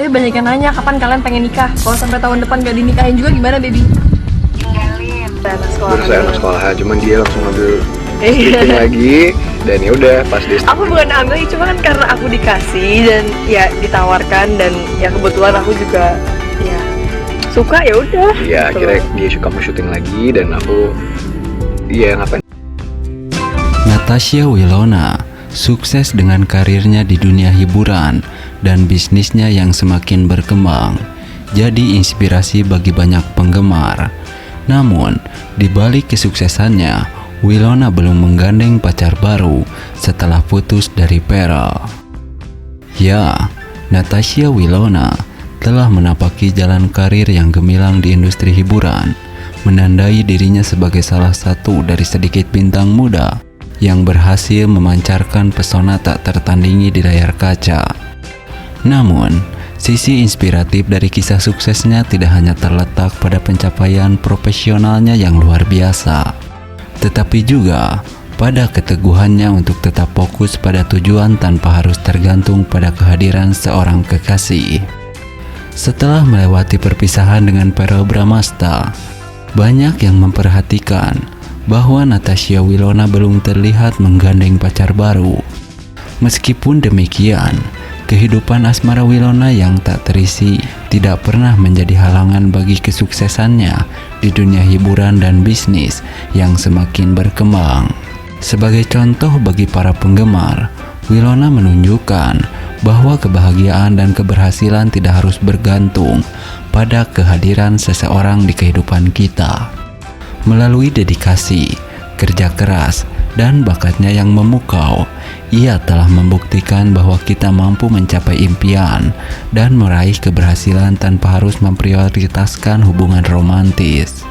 Banyak yang nanya kapan kalian pengen nikah. Kalau sampai tahun depan gak dinikahin juga gimana, Baby? Tinggalin anak sekolah. Baru saya anak sekolah, cuman dia langsung ngambil Iya. stripping lagi. Dan ya udah pas dia Aku bukan ambil, cuma kan karena aku dikasih dan ya ditawarkan dan ya kebetulan aku juga ya suka, ya udah. ya gitu. akhirnya dia suka mau syuting lagi dan aku ngapain. Natasha Wilona sukses dengan karirnya di dunia hiburan dan bisnisnya yang semakin berkembang, jadi inspirasi bagi banyak penggemar. Namun, di balik kesuksesannya, Wilona belum menggandeng pacar baru setelah putus dari Pearl. Ya, Natasha Wilona telah menapaki jalan karir yang gemilang di industri hiburan, menandai dirinya sebagai salah satu dari sedikit bintang muda yang berhasil memancarkan pesona tak tertandingi di layar kaca. Namun, sisi inspiratif dari kisah suksesnya tidak hanya terletak pada pencapaian profesionalnya yang luar biasa, tetapi juga pada keteguhannya untuk tetap fokus pada tujuan tanpa harus tergantung pada kehadiran seorang kekasih. Setelah melewati perpisahan dengan Pearl Bramasta, banyak yang memperhatikan bahwa Natasha Wilona belum terlihat menggandeng pacar baru. Meskipun demikian, kehidupan asmara Wilona yang tak terisi tidak pernah menjadi halangan bagi kesuksesannya di dunia hiburan dan bisnis yang semakin berkembang. Sebagai contoh bagi para penggemar, Wilona menunjukkan bahwa kebahagiaan dan keberhasilan tidak harus bergantung pada kehadiran seseorang di kehidupan kita. Melalui dedikasi, kerja keras, dan bakatnya yang memukau, ia telah membuktikan bahwa kita mampu mencapai impian dan meraih keberhasilan tanpa harus memprioritaskan hubungan romantis.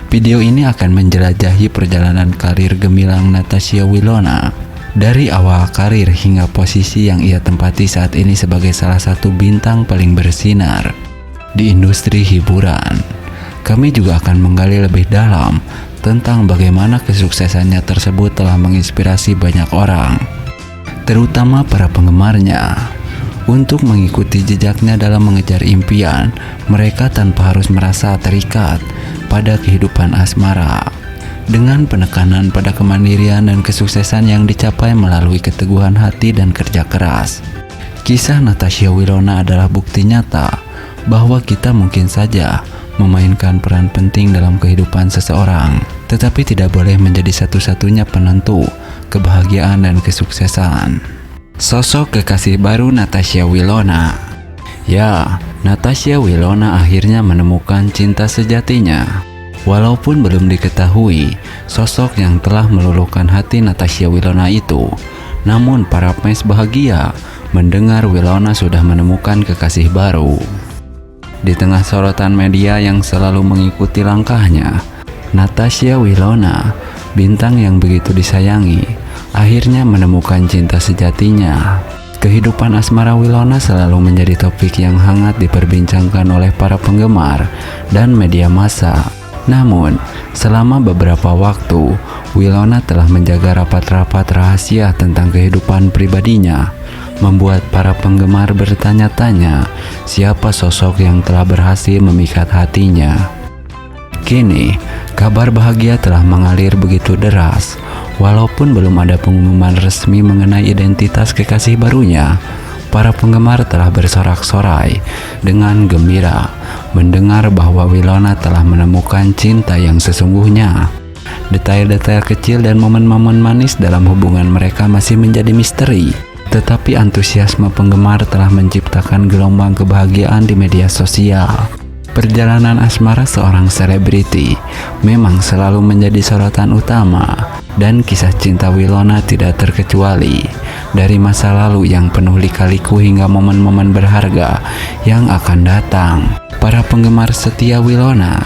Video ini akan menjelajahi perjalanan karir gemilang Natasha Wilona dari awal karir hingga posisi yang ia tempati saat ini sebagai salah satu bintang paling bersinar di industri hiburan. Kami juga akan menggali lebih dalam tentang bagaimana kesuksesannya tersebut telah menginspirasi banyak orang, terutama para penggemarnya, untuk mengikuti jejaknya dalam mengejar impian mereka tanpa harus merasa terikat pada kehidupan asmara. Dengan penekanan pada kemandirian dan kesuksesan yang dicapai melalui keteguhan hati dan kerja keras, kisah Natasha Wilona adalah bukti nyata bahwa kita mungkin saja memainkan peran penting dalam kehidupan seseorang, tetapi tidak boleh menjadi satu-satunya penentu kebahagiaan dan kesuksesan. Sosok kekasih baru Natasha Wilona. Ya, Natasha Wilona akhirnya menemukan cinta sejatinya. Walaupun belum diketahui sosok yang telah meluluhkan hati Natasha Wilona itu, namun para fans bahagia mendengar Wilona sudah menemukan kekasih baru. Di tengah sorotan media yang selalu mengikuti langkahnya, Natasha Wilona, bintang yang begitu disayangi, akhirnya menemukan cinta sejatinya. Kehidupan asmara Wilona selalu menjadi topik yang hangat diperbincangkan oleh para penggemar dan media massa. Namun, selama beberapa waktu, Wilona telah menjaga rapat-rapat rahasia tentang kehidupan pribadinya, membuat para penggemar bertanya-tanya siapa sosok yang telah berhasil memikat hatinya. Kini, kabar bahagia telah mengalir begitu deras. Walaupun belum ada pengumuman resmi mengenai identitas kekasih barunya, para penggemar telah bersorak-sorai dengan gembira mendengar bahwa Wilona telah menemukan cinta yang sesungguhnya. Detail-detail kecil dan momen-momen manis dalam hubungan mereka masih menjadi misteri, tetapi antusiasme penggemar telah menciptakan gelombang kebahagiaan di media sosial. Perjalanan asmara seorang selebriti memang selalu menjadi sorotan utama, dan kisah cinta Wilona tidak terkecuali. Dari masa lalu yang penuh lika-liku hingga momen-momen berharga yang akan datang, para penggemar setia Wilona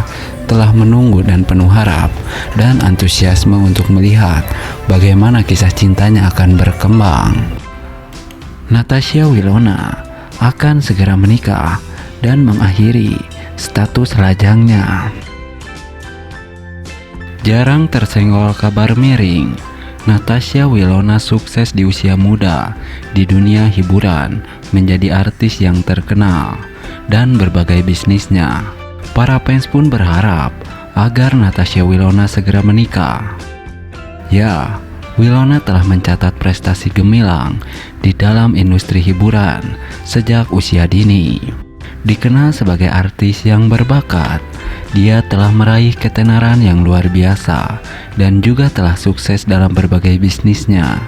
telah menunggu dan penuh harap dan antusiasme untuk melihat bagaimana kisah cintanya akan berkembang. Natasha Wilona akan segera menikah dan mengakhiri status lajangnya. Jarang tersenggol kabar miring, Natasha Wilona sukses di usia muda di dunia hiburan, menjadi artis yang terkenal dan berbagai bisnisnya. Para fans pun berharap agar Natasha Wilona segera menikah. Ya, Wilona telah mencatat prestasi gemilang di dalam industri hiburan sejak usia dini. Dikenal sebagai artis yang berbakat, dia telah meraih ketenaran yang luar biasa dan juga telah sukses dalam berbagai bisnisnya.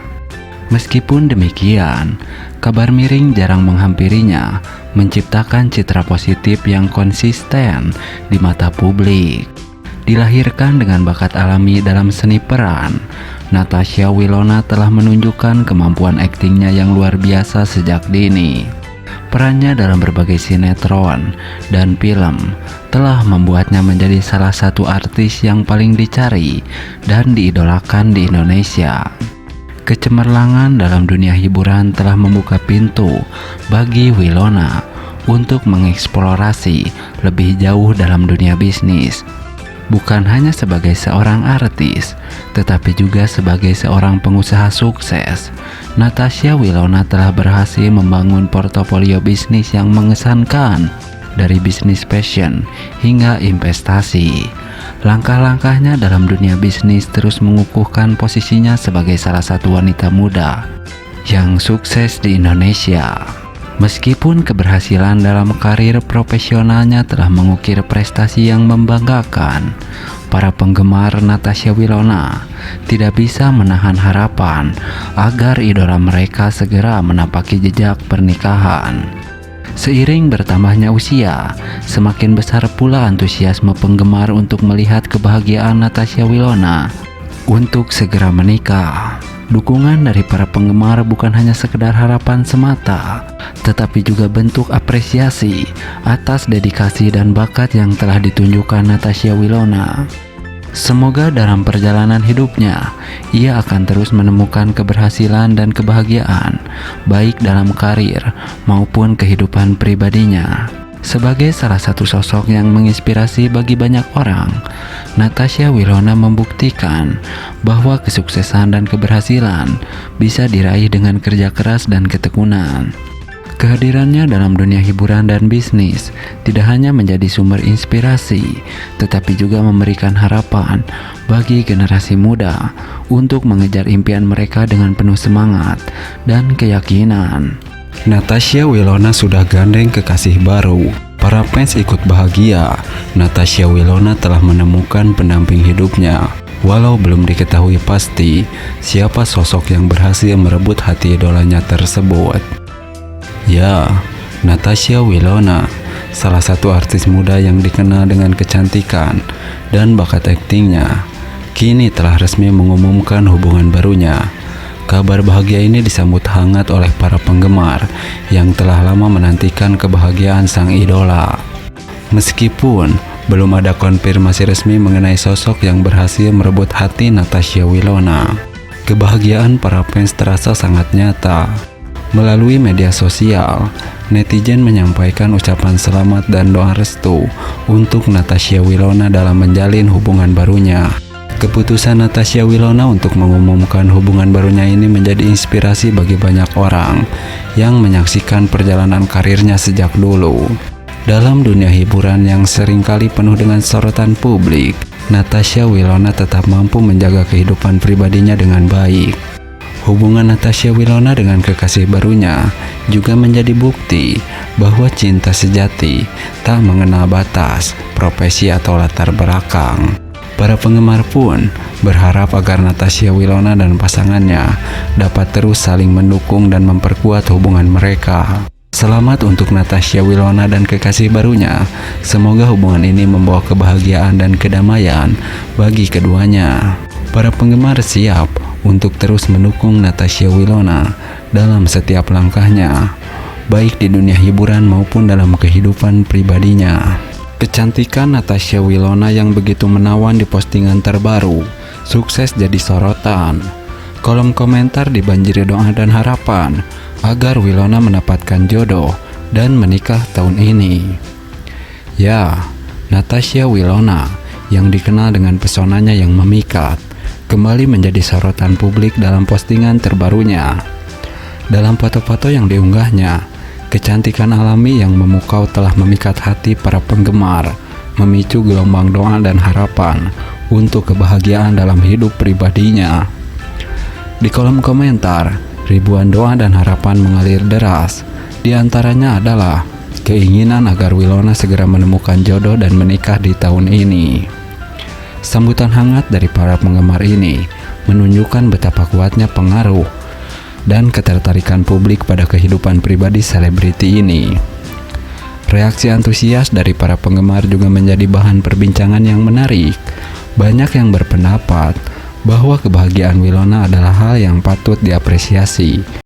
Meskipun demikian, kabar miring jarang menghampirinya, menciptakan citra positif yang konsisten di mata publik. Dilahirkan dengan bakat alami dalam seni peran, Natasha Wilona telah menunjukkan kemampuan aktingnya yang luar biasa sejak dini. Perannya dalam berbagai sinetron dan film telah membuatnya menjadi salah satu artis yang paling dicari dan diidolakan di Indonesia. Kecemerlangan dalam dunia hiburan telah membuka pintu bagi Wilona untuk mengeksplorasi lebih jauh dalam dunia bisnis. Bukan hanya sebagai seorang artis, tetapi juga sebagai seorang pengusaha sukses. Natasha Wilona telah berhasil membangun portofolio bisnis yang mengesankan, dari bisnis fashion hingga investasi. Langkah-langkahnya dalam dunia bisnis terus mengukuhkan posisinya sebagai salah satu wanita muda yang sukses di Indonesia. Meskipun keberhasilan dalam karir profesionalnya telah mengukir prestasi yang membanggakan, para penggemar Natasha Wilona tidak bisa menahan harapan agar idola mereka segera menapaki jejak pernikahan. Seiring bertambahnya usia, semakin besar pula antusiasme penggemar untuk melihat kebahagiaan Natasha Wilona untuk segera menikah. Dukungan dari para penggemar bukan hanya sekedar harapan semata, tetapi juga bentuk apresiasi atas dedikasi dan bakat yang telah ditunjukkan Natasha Wilona. Semoga dalam perjalanan hidupnya, ia akan terus menemukan keberhasilan dan kebahagiaan, baik dalam karir maupun kehidupan pribadinya. Sebagai salah satu sosok yang menginspirasi bagi banyak orang, Natasha Wilona membuktikan bahwa kesuksesan dan keberhasilan bisa diraih dengan kerja keras dan ketekunan. Kehadirannya dalam dunia hiburan dan bisnis tidak hanya menjadi sumber inspirasi, tetapi juga memberikan harapan bagi generasi muda untuk mengejar impian mereka dengan penuh semangat dan keyakinan. Natasha Wilona sudah gandeng kekasih baru. Para fans ikut bahagia. Natasha Wilona telah menemukan pendamping hidupnya. Walau belum diketahui pasti siapa sosok yang berhasil merebut hati idolanya tersebut. Ya, Natasha Wilona, salah satu artis muda yang dikenal dengan kecantikan dan bakat aktingnya, kini telah resmi mengumumkan hubungan barunya. Kabar bahagia ini disambut hangat oleh para penggemar yang telah lama menantikan kebahagiaan sang idola. Meskipun belum ada konfirmasi resmi mengenai sosok yang berhasil merebut hati Natasha Wilona, kebahagiaan para fans terasa sangat nyata. Melalui media sosial, netizen menyampaikan ucapan selamat dan doa restu untuk Natasha Wilona dalam menjalin hubungan barunya. Keputusan Natasha Wilona untuk mengumumkan hubungan barunya ini menjadi inspirasi bagi banyak orang yang menyaksikan perjalanan karirnya sejak dulu. Dalam dunia hiburan yang seringkali penuh dengan sorotan publik, Natasha Wilona tetap mampu menjaga kehidupan pribadinya dengan baik. Hubungan Natasha Wilona dengan kekasih barunya juga menjadi bukti bahwa cinta sejati tak mengenal batas, profesi atau latar belakang. Para penggemar pun berharap agar Natasha Wilona dan pasangannya dapat terus saling mendukung dan memperkuat hubungan mereka. Selamat untuk Natasha Wilona dan kekasih barunya. Semoga hubungan ini membawa kebahagiaan dan kedamaian bagi keduanya. Para penggemar siap untuk terus mendukung Natasha Wilona dalam setiap langkahnya, baik di dunia hiburan maupun dalam kehidupan pribadinya. Kecantikan Natasha Wilona yang begitu menawan di postingan terbaru sukses jadi sorotan. Kolom komentar dibanjiri doa dan harapan agar Wilona mendapatkan jodoh dan menikah tahun ini. Ya, Natasha Wilona yang dikenal dengan pesonanya yang memikat, kembali menjadi sorotan publik dalam postingan terbarunya. Dalam foto-foto yang diunggahnya, kecantikan alami yang memukau telah memikat hati para penggemar, memicu gelombang doa dan harapan untuk kebahagiaan dalam hidup pribadinya. Di kolom komentar, ribuan doa dan harapan mengalir deras. Di antaranya adalah keinginan agar Wilona segera menemukan jodoh dan menikah di tahun ini. Sambutan hangat dari para penggemar ini menunjukkan betapa kuatnya pengaruh dan ketertarikan publik pada kehidupan pribadi selebriti ini. Reaksi antusias dari para penggemar juga menjadi bahan perbincangan yang menarik. Banyak yang berpendapat bahwa kebahagiaan Wilona adalah hal yang patut diapresiasi.